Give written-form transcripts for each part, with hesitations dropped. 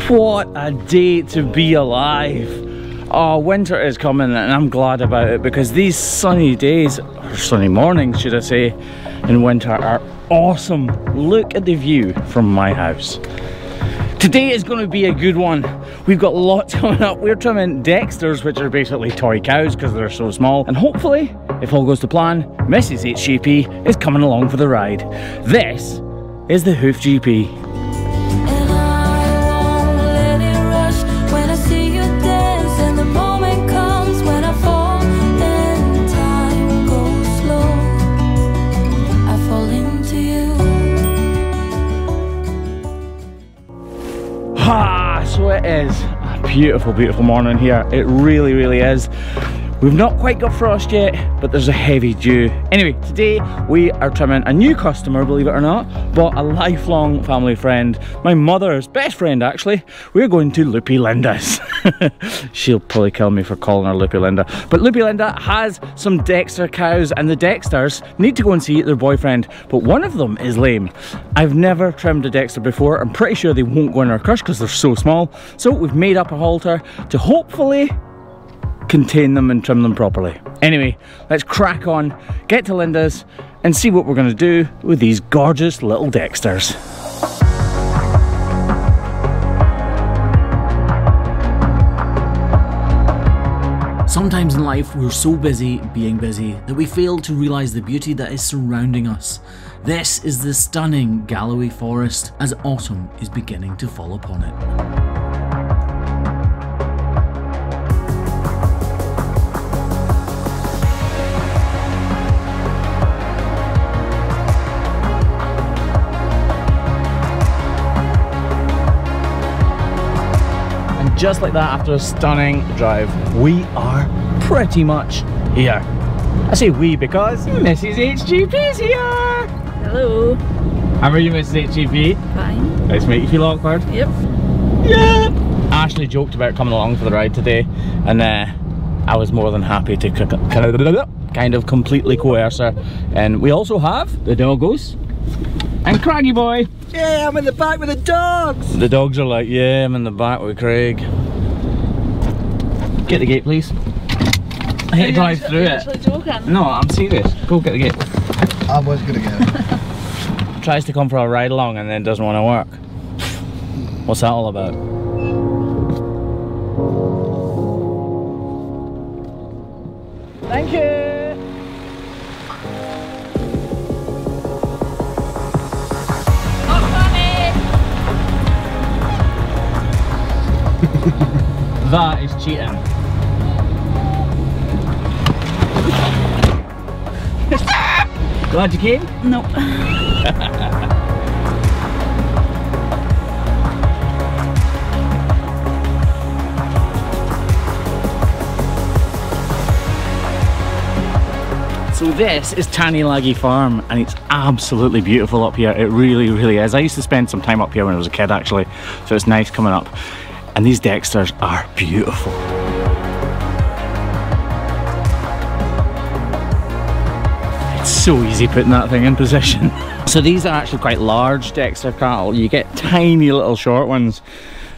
What a day to be alive. Oh, winter is coming and I'm glad about it because these sunny days, or sunny mornings should I say, in winter are awesome. Look at the view from my house. Today is going to be a good one. We've got lots coming up. We're trimming Dexters, which are basically toy cows because they're so small. And hopefully, if all goes to plan, Mrs. HGP is coming along for the ride. This is the Hoof GP. So it is a beautiful, beautiful morning here. It really, really is. We've not quite got frost yet, but there's a heavy dew. Anyway, today we are trimming a new customer, believe it or not, but a lifelong family friend, my mother's best friend actually. We're going to Loopy Linda's. She'll probably kill me for calling her Loopy Linda. But Loopy Linda has some Dexter cows and the Dexters need to go and see their boyfriend, but one of them is lame. I've never trimmed a Dexter before. I'm pretty sure they won't go in our crush because they're so small. So we've made up a halter to hopefully contain them and trim them properly. Anyway, let's crack on, get to Linda's and see what we're going to do with these gorgeous little Dexters. Sometimes in life we're so busy being busy that we fail to realise the beauty that is surrounding us. This is the stunning Galloway forest as autumn is beginning to fall upon it. Just like that, after a stunning drive, we are pretty much here. I say we because Mrs. HGP is here! Hello. How are you, Mrs. HGP? Fine. Nice to meet you. Feel awkward? Yep. Yeah! Ashley joked about coming along for the ride today, and I was more than happy to kind of completely coerce her. And we also have the doggos and Craggy Boy. Yeah, I'm in the back with the dogs! The dogs are like, yeah, I'm in the back with Craig. Get the gate, please. I hate to drive through it. Actually joking? No, I'm serious. Go get the gate. I was gonna get it. Tries to come for a ride along and then doesn't want to work. What's that all about? Thank you! That is cheating. Glad you came? No. So this is Tanny Laggy Farm and it's absolutely beautiful up here. It really, really is. I used to spend some time up here when I was a kid actually, so it's nice coming up. And these Dexters are beautiful. It's so easy putting that thing in position. So these are actually quite large Dexter cattle. You get tiny little short ones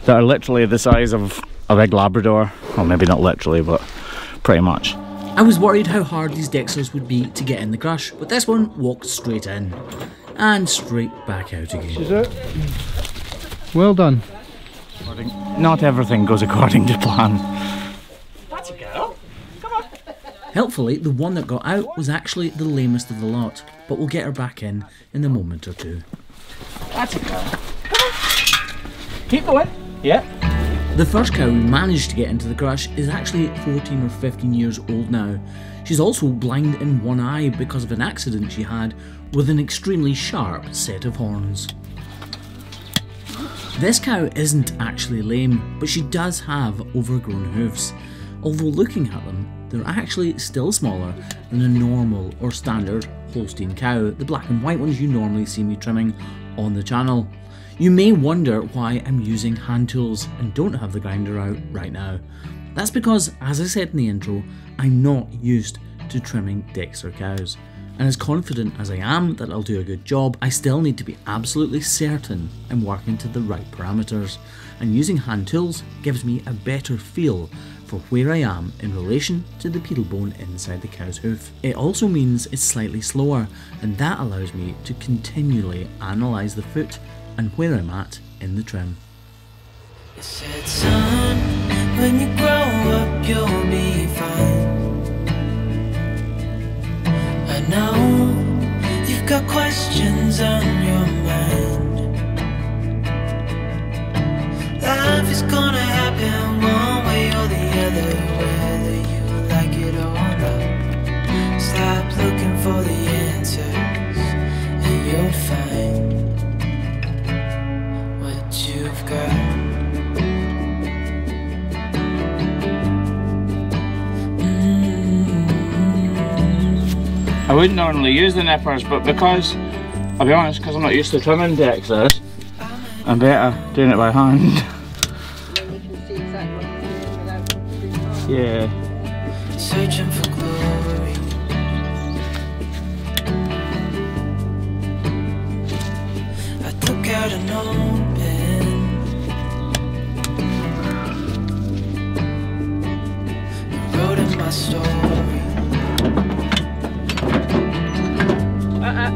that are literally the size of a big Labrador. Well, maybe not literally, but pretty much. I was worried how hard these Dexters would be to get in the crush, but this one walked straight in and straight back out again. This is it. Well done. Not everything goes according to plan. That's a girl. Come on. Helpfully, the one that got out was actually the lamest of the lot, but we'll get her back in a moment or two. That's a girl. Come on. Keep going. Yeah. The first cow we managed to get into the crush is actually 14 or 15 years old now. She's also blind in one eye because of an accident she had with an extremely sharp set of horns. This cow isn't actually lame, but she does have overgrown hoofs. Although looking at them, they're actually still smaller than a normal or standard Holstein cow, the black and white ones you normally see me trimming on the channel. You may wonder why I'm using hand tools and don't have the grinder out right now. That's because, as I said in the intro, I'm not used to trimming Dexter cows. And as confident as I am that I'll do a good job, I still need to be absolutely certain I'm working to the right parameters, and using hand tools gives me a better feel for where I am in relation to the pedal bone inside the cow's hoof. It also means it's slightly slower, and that allows me to continually analyse the foot and where I'm at in the trim. It said, son, when you grow up you'll be fine. I know you've got questions on your mind. Life is gonna happen one way or the other, whether you like it or not. Stop looking for the answers and you'll find what you've got. I wouldn't normally use the nippers, but because, I'll be honest, because I'm not used to trimming decks this, I'm better doing it by hand. Then you can see exactly what you're doing without doing hard. Yeah. Searching for glory. I took out an old pen and wrote in my story.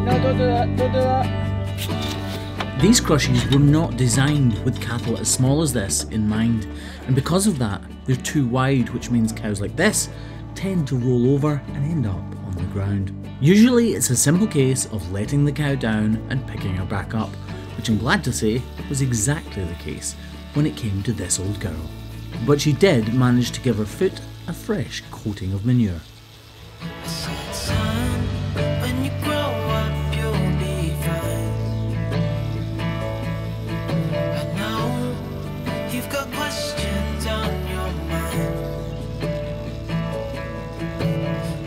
No, don't do that, don't do that. These crushies were not designed with cattle as small as this in mind, and because of that, they're too wide, which means cows like this tend to roll over and end up on the ground. Usually it's a simple case of letting the cow down and picking her back up, which I'm glad to say was exactly the case when it came to this old girl. But she did manage to give her foot a fresh coating of manure. I said, son, when you grow up you'll be fine. I know you've got questions on your mind.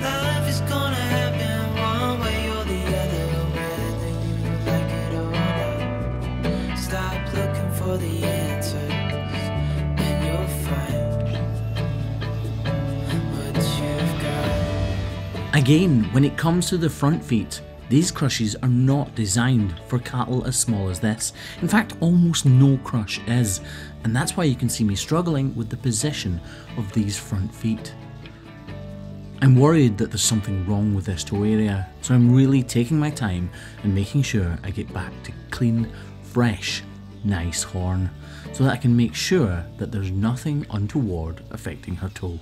Life is gonna happen one way or the other, whether you like it or not. Stop looking for the answers and you'll find what you've got. Again, when it comes to the front feet, these crushies are not designed for cattle as small as this. In fact, almost no crush is, and that's why you can see me struggling with the position of these front feet. I'm worried that there's something wrong with this toe area, so I'm really taking my time and making sure I get back to clean, fresh, nice horn, so that I can make sure that there's nothing untoward affecting her toe.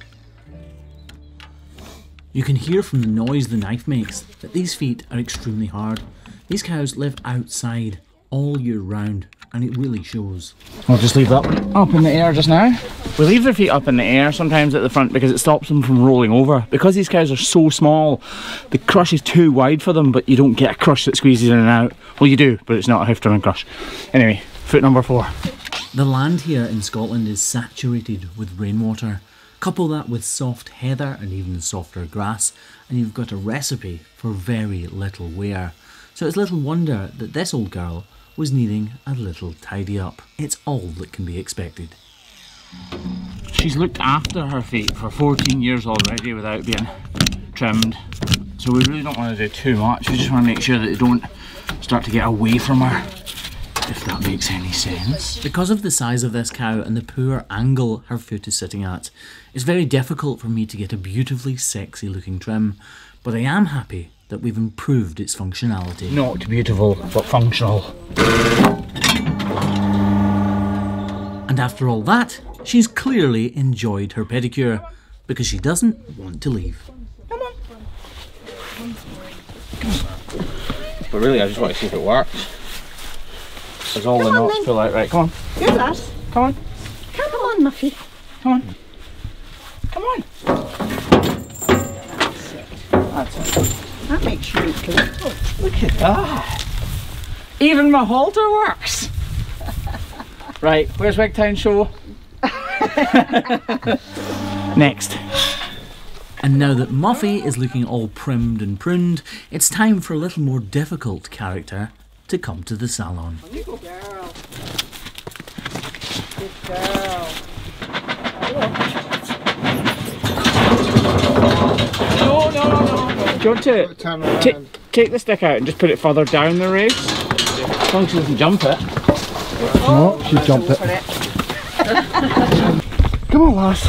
You can hear from the noise the knife makes that these feet are extremely hard. These cows live outside all year round, and it really shows. We'll just leave that one up in the air just now. We leave their feet up in the air sometimes at the front because it stops them from rolling over. Because these cows are so small, the crush is too wide for them, but you don't get a crush that squeezes in and out. Well, you do, but it's not a hoof trimming crush. Anyway, foot number 4. The land here in Scotland is saturated with rainwater. Couple that with soft heather and even softer grass, and you've got a recipe for very little wear. So it's little wonder that this old girl was needing a little tidy up. It's all that can be expected. She's looked after her feet for 14 years already without being trimmed. So we really don't want to do too much. We just want to make sure that they don't start to get away from her, if that makes any sense. Because of the size of this cow and the poor angle her foot is sitting at, it's very difficult for me to get a beautifully sexy looking trim, but I am happy that we've improved its functionality. Not beautiful, but functional. And after all that, she's clearly enjoyed her pedicure, because she doesn't want to leave. Come on. But really, I just want to see if it works. There's all the knots pull out. Right, come on. Good lass. Come on. Come on, Muffy. Come on. Come on. That's it. That makes you look good. Oh, Look at that. Even my halter works. Right, where's Wigtown Show? Next. And now that Muffy is looking all primmed and pruned, it's time for a little more difficult character to come to the salon. good girl. Good girl. No, no, no, no. Do you want to Turn around. take the stick out and just put it further down the race? As long as she doesn't jump it. Oh, she jumped it. Come on, lass.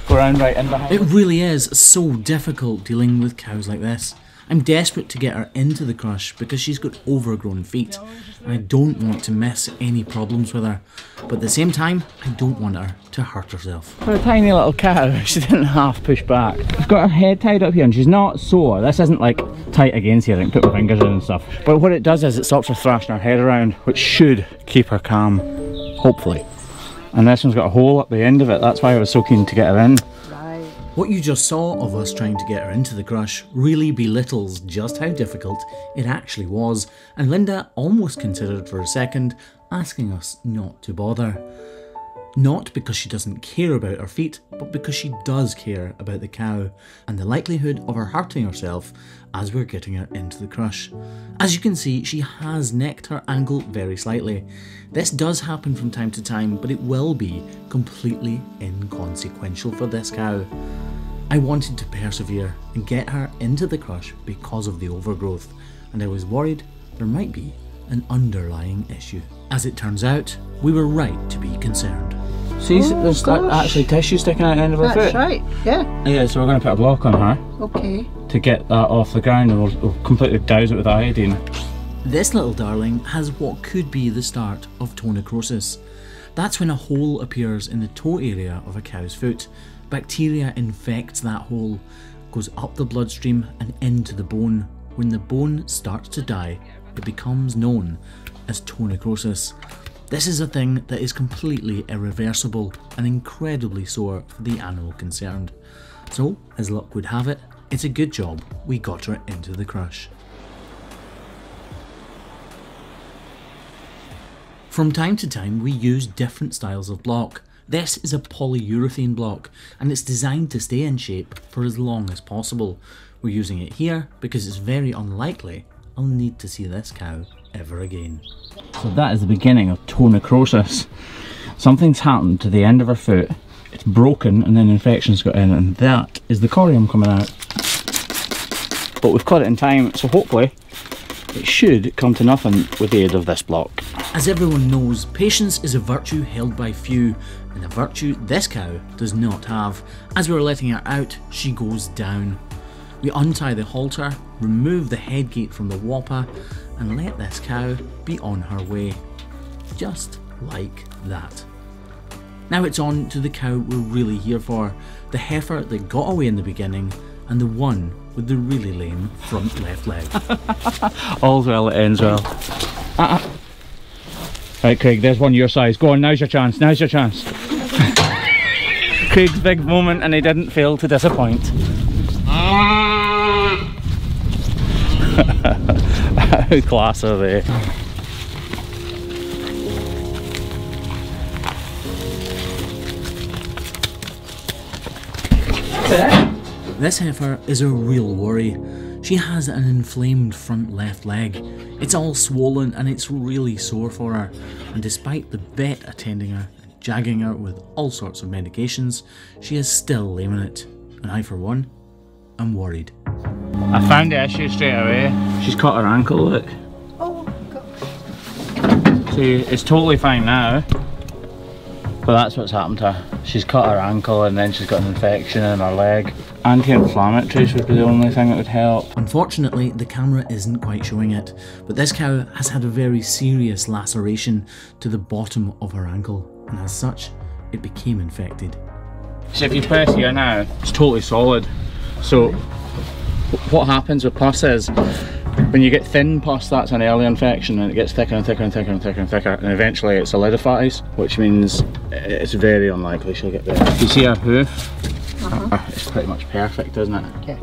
Go around right in behind. It really is so difficult dealing with cows like this. I'm desperate to get her into the crush because she's got overgrown feet and I don't want to miss any problems with her. But at the same time, I don't want her to hurt herself. For a tiny little cow, she didn't half push back. I've got her head tied up here and she's not sore. This isn't like tight against here, I can put my fingers in and stuff. But what it does is it stops her thrashing her head around, which should keep her calm, hopefully. And this one's got a hole up the end of it, that's why I was so keen to get her in. What you just saw of us trying to get her into the crush really belittles just how difficult it actually was, and Linda almost considered for a second asking us not to bother. Not because she doesn't care about her feet, but because she does care about the cow and the likelihood of her hurting herself as we're getting her into the crush. As you can see, she has necked her ankle very slightly. This does happen from time to time, but it will be completely inconsequential for this cow. I wanted to persevere and get her into the crush because of the overgrowth, and I was worried there might be an underlying issue. As it turns out, we were right to be concerned. See, Oh, there's gosh. actually tissue sticking out the end of her foot. That's right, yeah. Yeah, so we're going to put a block on her Okay. to get that off the ground, and we'll completely douse it with iodine. This little darling has what could be the start of toe necrosis. That's when a hole appears in the toe area of a cow's foot. Bacteria infects that hole, goes up the bloodstream and into the bone. When the bone starts to die, it becomes known as toe necrosis. This is a thing that is completely irreversible and incredibly sore for the animal concerned. So, as luck would have it, it's a good job we got her into the crush. From time to time, we use different styles of block. This is a polyurethane block and it's designed to stay in shape for as long as possible. We're using it here because it's very unlikely I'll need to see this cow ever again. So that is the beginning of toe necrosis. Something's happened to the end of her foot, it's broken and then infection's got in, and that is the corium coming out. But we've caught it in time, so hopefully it should come to nothing with the aid of this block. As everyone knows, patience is a virtue held by few, and a virtue this cow does not have. As we're letting her out, she goes down. We untie the halter, remove the head gate from the whopper, and let this cow be on her way. Just like that. Now it's on to the cow we're really here for, the heifer that got away in the beginning, and the one with the really lame front left leg. All's well that ends well. Right, Craig, there's one your size. Go on, now's your chance, now's your chance. Craig's big moment, and he didn't fail to disappoint. How class are they? This heifer is a real worry. She has an inflamed front left leg. It's all swollen and it's really sore for her. And despite the vet attending her and jagging her with all sorts of medications, she is still lame in it. And I, for one, am worried. I found the issue straight away. She's cut her ankle, look. Oh, gosh. See, it's totally fine now. But that's what's happened to her. She's cut her ankle and then she's got an infection in her leg. Anti-inflammatories would be the only thing that would help. Unfortunately, the camera isn't quite showing it, but this cow has had a very serious laceration to the bottom of her ankle, and as such, it became infected. So if you press here now, it's totally solid. So what happens with pus is, when you get thin pus, that's an early infection, and it gets thicker and thicker and thicker and thicker and thicker, and eventually it solidifies, which means it's very unlikely she'll get better. You see her hoof? It's pretty much perfect, isn't it? Yeah.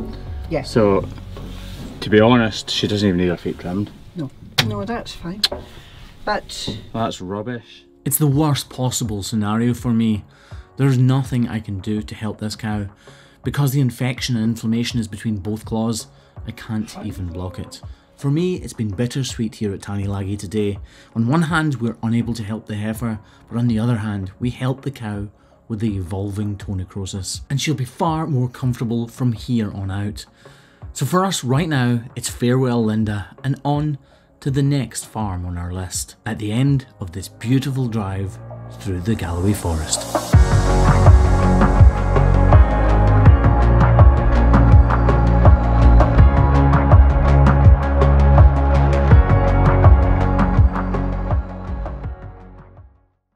Yeah. So, to be honest, she doesn't even need her feet trimmed. No, that's fine. But That's rubbish. It's the worst possible scenario for me. There's nothing I can do to help this cow. Because the infection and inflammation is between both claws, I can't even block it. For me, it's been bittersweet here at Tiny Laggy today. On one hand, we're unable to help the heifer, but on the other hand, we help the cow with the evolving tonocrosis, and she'll be far more comfortable from here on out. So for us right now, it's farewell Linda and on to the next farm on our list at the end of this beautiful drive through the Galloway forest.